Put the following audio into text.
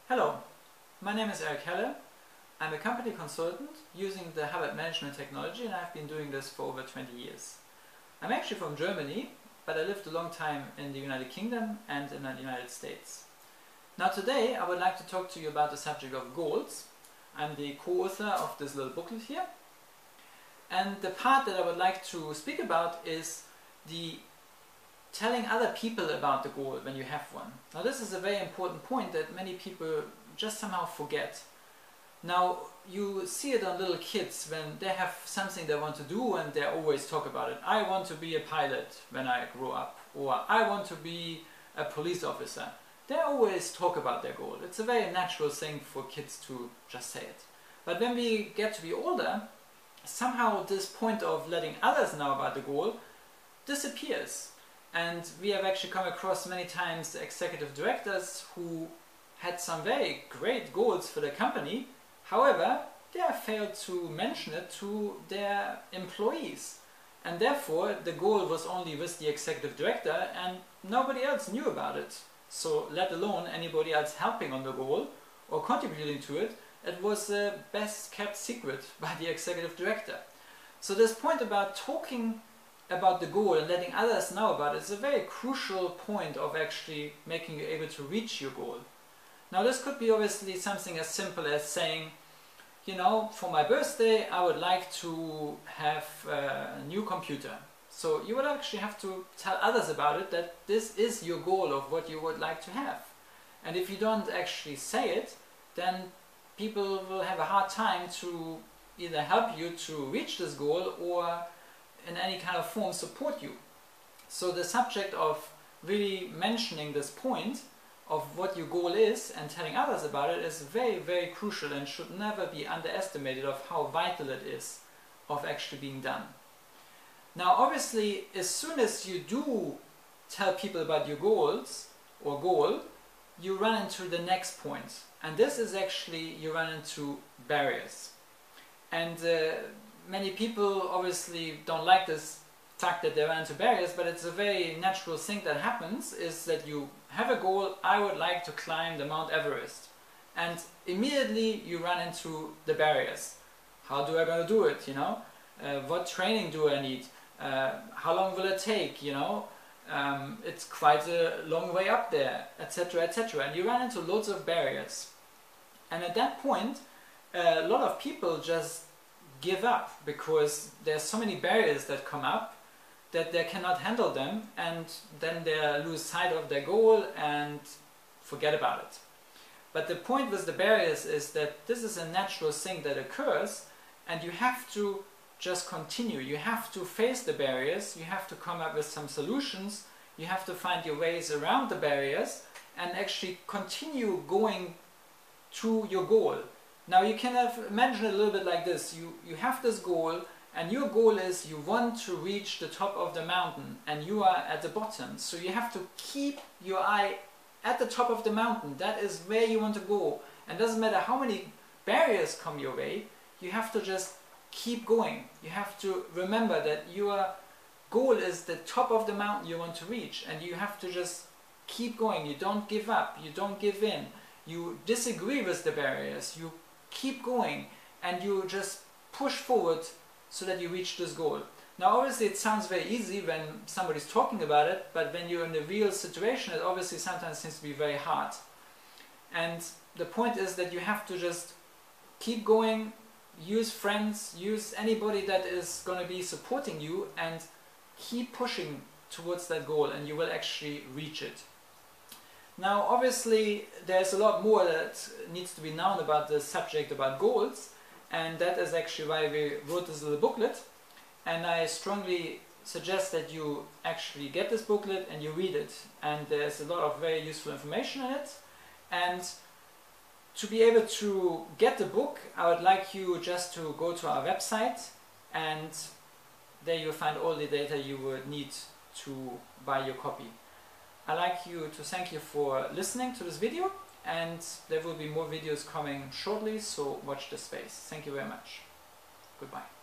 Hello, my name is Eric Helle. I'm a company consultant using the habit management technology, and I've been doing this for over 20 years. I'm actually from Germany, but I lived a long time in the United Kingdom and in the United States. Now today I would like to talk to you about the subject of goals. I'm the co-author of this little booklet here. And the part that I would like to speak about is the telling other people about the goal when you have one. Now this is a very important point that many people just somehow forget. Now you see it on little kids when they have something they want to do and they always talk about it. I want to be a pilot when I grow up, or I want to be a police officer. They always talk about their goal. It's a very natural thing for kids to just say it. But when we get to be older, somehow this point of letting others know about the goal disappears. And we have actually come across many times executive directors who had some very great goals for their company. However, they have failed to mention it to their employees. And therefore, the goal was only with the executive director and nobody else knew about it. So, let alone anybody else helping on the goal or contributing to it, it was a best kept secret by the executive director. So this point about talking about the goal and letting others know about it is a very crucial point of actually making you able to reach your goal. Now this could be obviously something as simple as saying, you know, for my birthday I would like to have a new computer. So you would actually have to tell others about it, that this is your goal of what you would like to have. And if you don't actually say it, then people will have a hard time to either help you to reach this goal or in any kind of form support you. So the subject of really mentioning this point of what your goal is and telling others about it is very, very crucial and should never be underestimated of how vital it is of actually being done. Now obviously, as soon as you do tell people about your goals or goal, you run into the next point. And this is actually, you run into barriers. And many people obviously don't like this fact that they run into barriers, but it's a very natural thing that happens, is that you have a goal, I would like to climb the Mount Everest. And immediately you run into the barriers. How do I going to do it, you know? What training do I need? How long will it take, you know? It's quite a long way up there, etc., etc. And you run into loads of barriers. And at that point, a lot of people just give up because there's so many barriers that come up that they cannot handle them, and then they lose sight of their goal and forget about it. But the point with the barriers is that this is a natural thing that occurs, and you have to just continue. You have to face the barriers, you have to come up with some solutions, you have to find your ways around the barriers and actually continue going to your goal. Now you can imagine it a little bit like this. You have this goal, and your goal is you want to reach the top of the mountain and you are at the bottom. So you have to keep your eye at the top of the mountain. That is where you want to go. And it doesn't matter how many barriers come your way, you have to just keep going. You have to remember that your goal is the top of the mountain you want to reach, and you have to just keep going. You don't give up, you don't give in, you disagree with the barriers, you keep going, and you just push forward so that you reach this goal. Now obviously it sounds very easy when somebody's talking about it, but when you're in the real situation it obviously sometimes seems to be very hard. And the point is that you have to just keep going, use friends, use anybody that is going to be supporting you, and keep pushing towards that goal, and you will actually reach it. Now obviously there's a lot more that needs to be known about the subject about goals, and that is actually why we wrote this little booklet. And I strongly suggest that you actually get this booklet and you read it, and there's a lot of very useful information in it. And to be able to get the book, I would like you just to go to our website, and there you'll find all the data you would need to buy your copy. I'd like you to thank you for listening to this video, and there will be more videos coming shortly, so watch this space. Thank you very much. Goodbye.